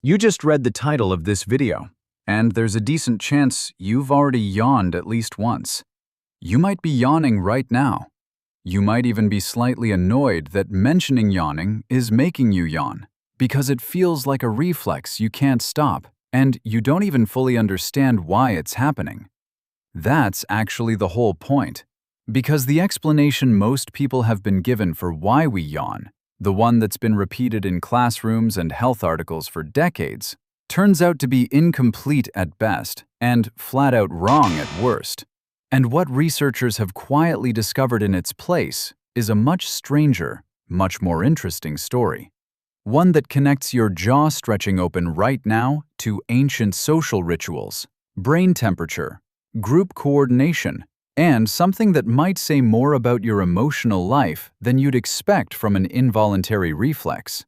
You just read the title of this video, and there's a decent chance you've already yawned at least once. You might be yawning right now. You might even be slightly annoyed that mentioning yawning is making you yawn, because it feels like a reflex you can't stop, and you don't even fully understand why it's happening. That's actually the whole point, because the explanation most people have been given for why we yawn, the one that's been repeated in classrooms and health articles for decades, turns out to be incomplete at best and flat out wrong at worst. And what researchers have quietly discovered in its place is a much stranger, much more interesting story. One that connects your jaw stretching open right now to ancient social rituals, brain temperature, group coordination, and something that might say more about your emotional life than you'd expect from an involuntary reflex.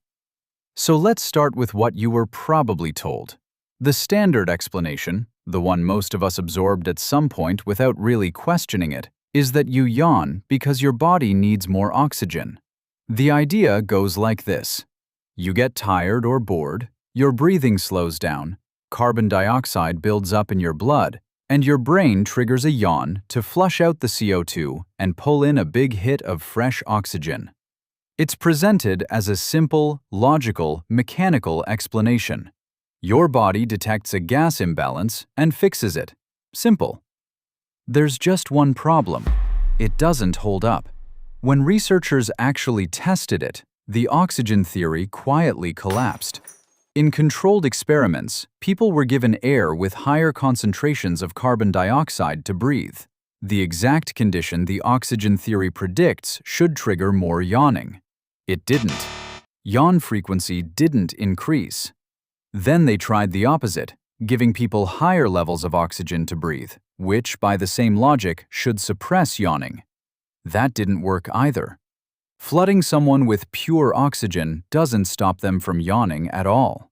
So let's start with what you were probably told. The standard explanation, the one most of us absorbed at some point without really questioning it, is that you yawn because your body needs more oxygen. The idea goes like this. You get tired or bored, your breathing slows down, carbon dioxide builds up in your blood, and your brain triggers a yawn to flush out the CO2 and pull in a big hit of fresh oxygen. It's presented as a simple, logical, mechanical explanation. Your body detects a gas imbalance and fixes it. Simple. There's just one problem. It doesn't hold up. When researchers actually tested it, the oxygen theory quietly collapsed. In controlled experiments, people were given air with higher concentrations of carbon dioxide to breathe, the exact condition the oxygen theory predicts should trigger more yawning. It didn't. Yawn frequency didn't increase. Then they tried the opposite, giving people higher levels of oxygen to breathe, which, by the same logic, should suppress yawning. That didn't work either. Flooding someone with pure oxygen doesn't stop them from yawning at all.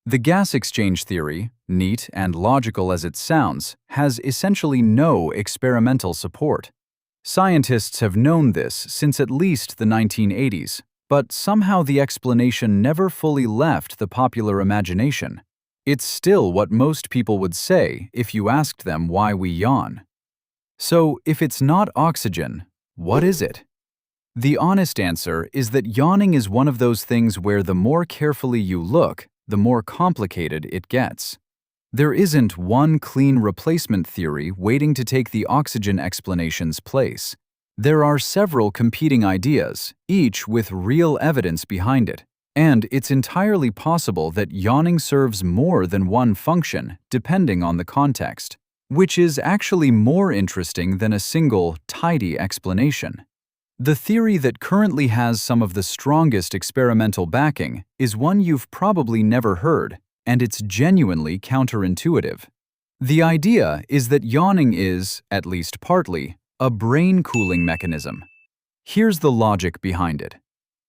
The gas exchange theory, neat and logical as it sounds, has essentially no experimental support. Scientists have known this since at least the 1980s, but somehow the explanation never fully left the popular imagination. It's still what most people would say if you asked them why we yawn. So, if it's not oxygen, what is it? The honest answer is that yawning is one of those things where the more carefully you look, the more complicated it gets. There isn't one clean replacement theory waiting to take the oxygen explanation's place. There are several competing ideas, each with real evidence behind it, and it's entirely possible that yawning serves more than one function depending on the context, which is actually more interesting than a single, tidy explanation. The theory that currently has some of the strongest experimental backing is one you've probably never heard, and it's genuinely counterintuitive. The idea is that yawning is, at least partly, a brain cooling mechanism. Here's the logic behind it.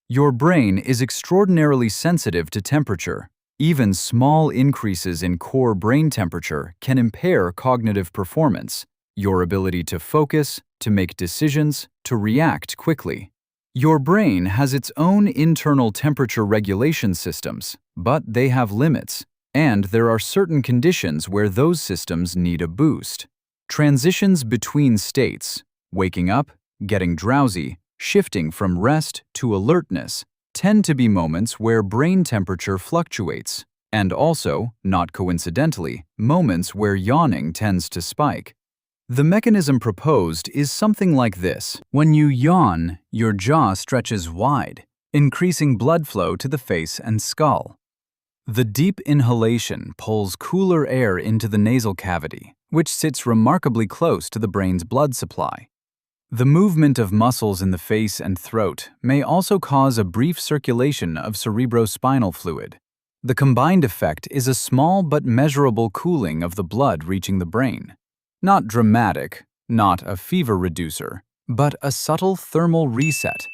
Your brain is extraordinarily sensitive to temperature. Even small increases in core brain temperature can impair cognitive performance, your ability to focus, to make decisions, to react quickly. Your brain has its own internal temperature regulation systems, but they have limits, and there are certain conditions where those systems need a boost. Transitions between states, waking up, getting drowsy, shifting from rest to alertness, tend to be moments where brain temperature fluctuates, and also, not coincidentally, moments where yawning tends to spike. The mechanism proposed is something like this. When you yawn, your jaw stretches wide, increasing blood flow to the face and skull. The deep inhalation pulls cooler air into the nasal cavity, which sits remarkably close to the brain's blood supply. The movement of muscles in the face and throat may also cause a brief circulation of cerebrospinal fluid. The combined effect is a small but measurable cooling of the blood reaching the brain. Not dramatic, not a fever reducer, but a subtle thermal reset,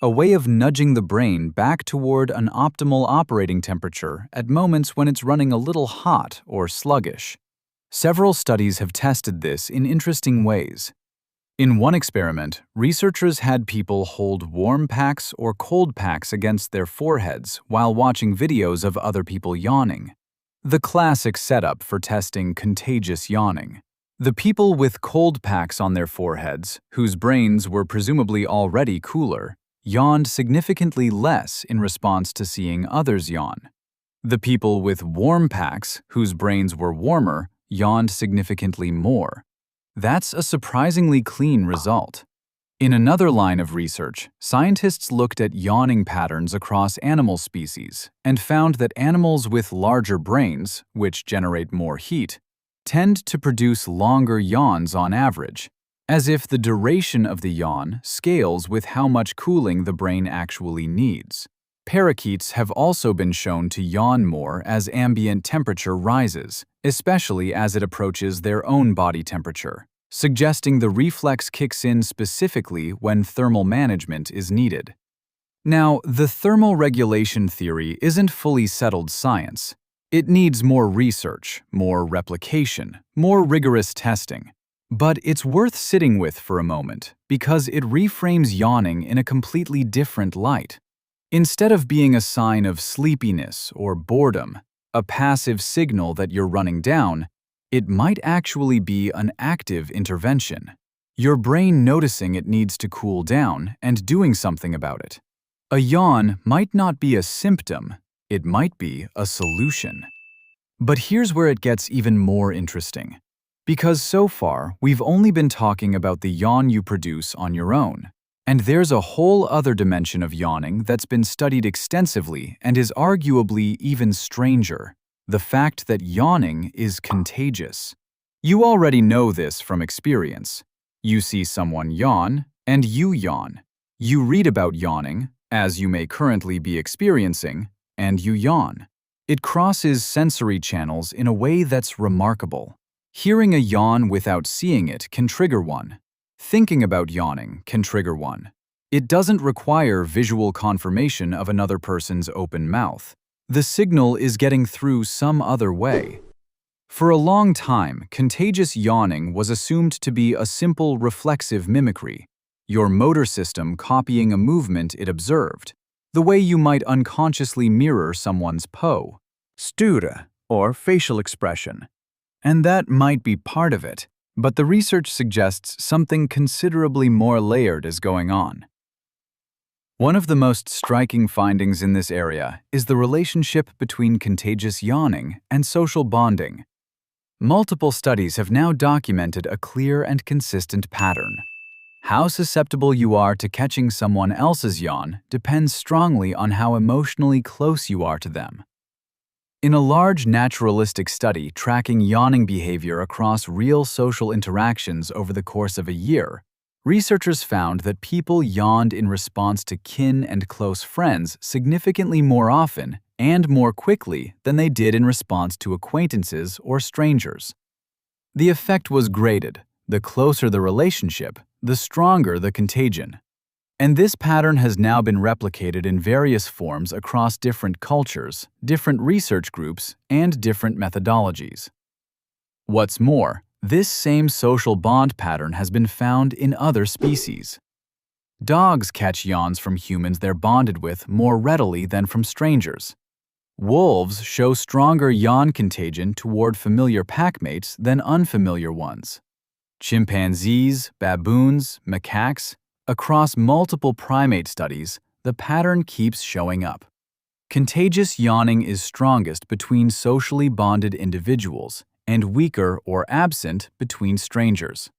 a way of nudging the brain back toward an optimal operating temperature at moments when it's running a little hot or sluggish. Several studies have tested this in interesting ways. In one experiment, researchers had people hold warm packs or cold packs against their foreheads while watching videos of other people yawning. The classic setup for testing contagious yawning. The people with cold packs on their foreheads, whose brains were presumably already cooler, yawned significantly less in response to seeing others yawn. The people with warm packs, whose brains were warmer, yawned significantly more. That's a surprisingly clean result. In another line of research, scientists looked at yawning patterns across animal species and found that animals with larger brains, which generate more heat, tend to produce longer yawns on average, as if the duration of the yawn scales with how much cooling the brain actually needs. Parakeets have also been shown to yawn more as ambient temperature rises, especially as it approaches their own body temperature, suggesting the reflex kicks in specifically when thermal management is needed. Now, the thermal regulation theory isn't fully settled science. It needs more research, more replication, more rigorous testing. But it's worth sitting with for a moment because it reframes yawning in a completely different light. Instead of being a sign of sleepiness or boredom, a passive signal that you're running down, it might actually be an active intervention. Your brain noticing it needs to cool down and doing something about it. A yawn might not be a symptom, it might be a solution. But here's where it gets even more interesting. Because so far, we've only been talking about the yawn you produce on your own. And there's a whole other dimension of yawning that's been studied extensively and is arguably even stranger: the fact that yawning is contagious. You already know this from experience. You see someone yawn, and you yawn. You read about yawning, as you may currently be experiencing, and you yawn. It crosses sensory channels in a way that's remarkable. Hearing a yawn without seeing it can trigger one. Thinking about yawning can trigger one. It doesn't require visual confirmation of another person's open mouth. The signal is getting through some other way. For a long time, contagious yawning was assumed to be a simple reflexive mimicry, your motor system copying a movement it observed, the way you might unconsciously mirror someone's posture or facial expression. And that might be part of it. But the research suggests something considerably more layered is going on. One of the most striking findings in this area is the relationship between contagious yawning and social bonding. Multiple studies have now documented a clear and consistent pattern. How susceptible you are to catching someone else's yawn depends strongly on how emotionally close you are to them. In a large naturalistic study tracking yawning behavior across real social interactions over the course of a year, researchers found that people yawned in response to kin and close friends significantly more often and more quickly than they did in response to acquaintances or strangers. The effect was graded. The closer the relationship, the stronger the contagion. And this pattern has now been replicated in various forms across different cultures, different research groups, and different methodologies. What's more, this same social bond pattern has been found in other species. Dogs catch yawns from humans they're bonded with more readily than from strangers. Wolves show stronger yawn contagion toward familiar packmates than unfamiliar ones. Chimpanzees, baboons, macaques, across multiple primate studies, the pattern keeps showing up. Contagious yawning is strongest between socially bonded individuals and weaker or absent between strangers.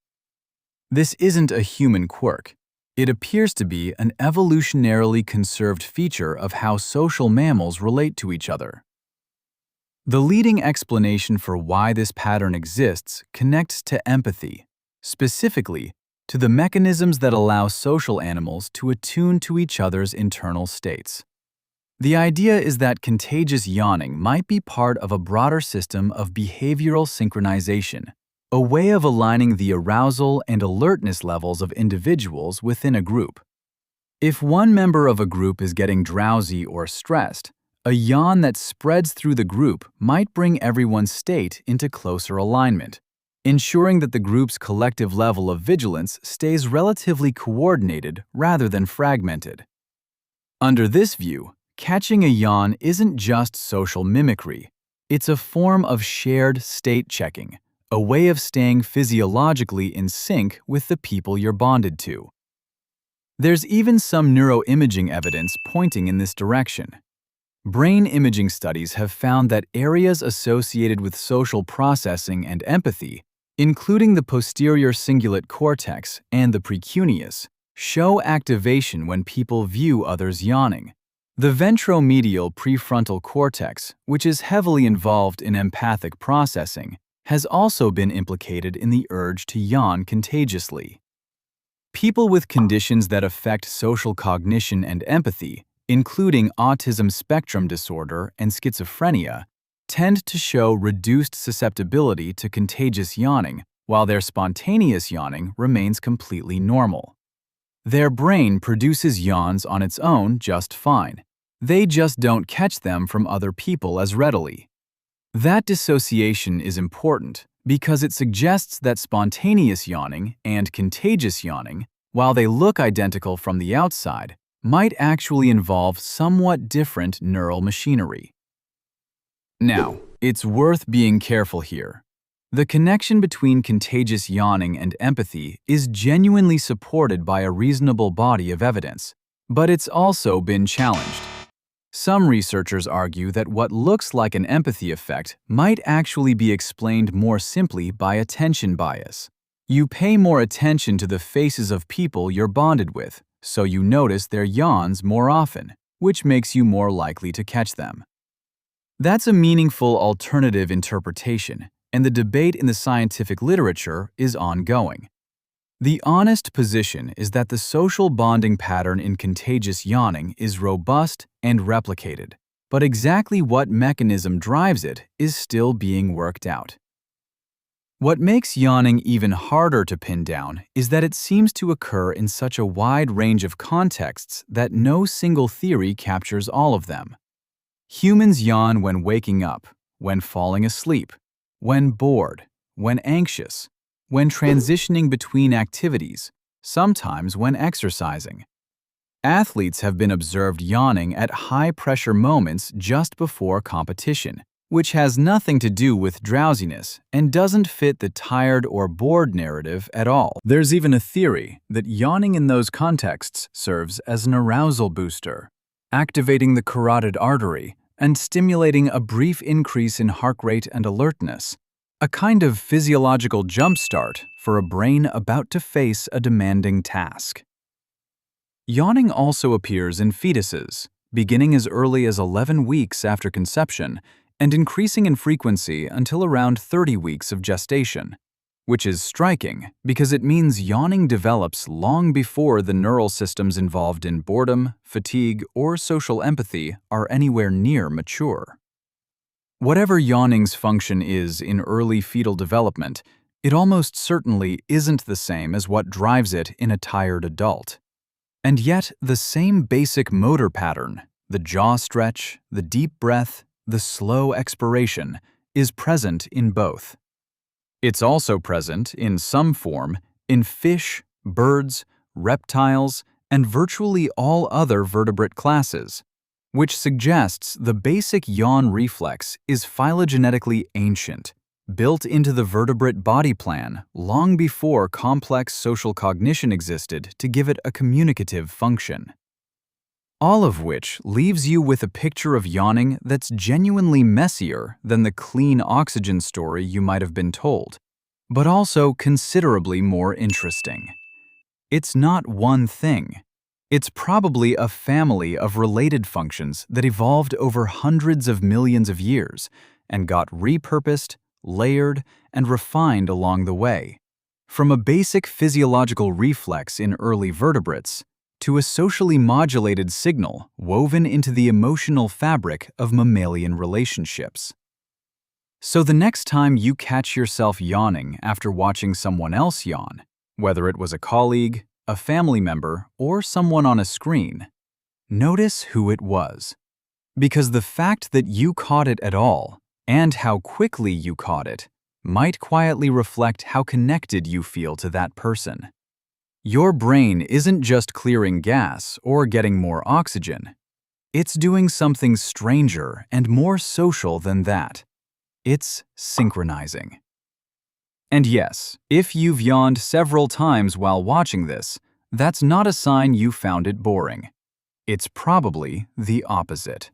This isn't a human quirk. It appears to be an evolutionarily conserved feature of how social mammals relate to each other. The leading explanation for why this pattern exists connects to empathy, specifically to the mechanisms that allow social animals to attune to each other's internal states. The idea is that contagious yawning might be part of a broader system of behavioral synchronization, a way of aligning the arousal and alertness levels of individuals within a group. If one member of a group is getting drowsy or stressed, a yawn that spreads through the group might bring everyone's state into closer alignment, ensuring that the group's collective level of vigilance stays relatively coordinated rather than fragmented. Under this view, catching a yawn isn't just social mimicry. It's a form of shared state checking, a way of staying physiologically in sync with the people you're bonded to. There's even some neuroimaging evidence pointing in this direction. Brain imaging studies have found that areas associated with social processing and empathy, including the posterior cingulate cortex and the precuneus, show activation when people view others yawning. The ventromedial prefrontal cortex, which is heavily involved in empathic processing, has also been implicated in the urge to yawn contagiously. People with conditions that affect social cognition and empathy, including autism spectrum disorder and schizophrenia, tend to show reduced susceptibility to contagious yawning, while their spontaneous yawning remains completely normal. Their brain produces yawns on its own just fine. They just don't catch them from other people as readily. That dissociation is important because it suggests that spontaneous yawning and contagious yawning, while they look identical from the outside, might actually involve somewhat different neural machinery. Now, it's worth being careful here. The connection between contagious yawning and empathy is genuinely supported by a reasonable body of evidence, but it's also been challenged. Some researchers argue that what looks like an empathy effect might actually be explained more simply by attention bias. You pay more attention to the faces of people you're bonded with, so you notice their yawns more often, which makes you more likely to catch them. That's a meaningful alternative interpretation, and the debate in the scientific literature is ongoing. The honest position is that the social bonding pattern in contagious yawning is robust and replicated, but exactly what mechanism drives it is still being worked out. What makes yawning even harder to pin down is that it seems to occur in such a wide range of contexts that no single theory captures all of them. Humans yawn when waking up, when falling asleep, when bored, when anxious, when transitioning between activities, sometimes when exercising. Athletes have been observed yawning at high-pressure moments just before competition, which has nothing to do with drowsiness and doesn't fit the tired or bored narrative at all. There's even a theory that yawning in those contexts serves as an arousal booster, activating the carotid artery and stimulating a brief increase in heart rate and alertness, a kind of physiological jumpstart for a brain about to face a demanding task. Yawning also appears in fetuses, beginning as early as 11 weeks after conception and increasing in frequency until around 30 weeks of gestation, which is striking because it means yawning develops long before the neural systems involved in boredom, fatigue, or social empathy are anywhere near mature. Whatever yawning's function is in early fetal development, it almost certainly isn't the same as what drives it in a tired adult. And yet, the same basic motor pattern, the jaw stretch, the deep breath, the slow expiration, is present in both. It's also present, in some form, in fish, birds, reptiles, and virtually all other vertebrate classes, which suggests the basic yawn reflex is phylogenetically ancient, built into the vertebrate body plan long before complex social cognition existed to give it a communicative function. All of which leaves you with a picture of yawning that's genuinely messier than the clean oxygen story you might have been told, but also considerably more interesting. It's not one thing. It's probably a family of related functions that evolved over hundreds of millions of years and got repurposed, layered, and refined along the way. From a basic physiological reflex in early vertebrates to a socially modulated signal woven into the emotional fabric of mammalian relationships. So the next time you catch yourself yawning after watching someone else yawn, whether it was a colleague, a family member, or someone on a screen, notice who it was. Because the fact that you caught it at all, and how quickly you caught it, might quietly reflect how connected you feel to that person. Your brain isn't just clearing gas or getting more oxygen. It's doing something stranger and more social than that. It's synchronizing. And yes, if you've yawned several times while watching this, that's not a sign you found it boring. It's probably the opposite.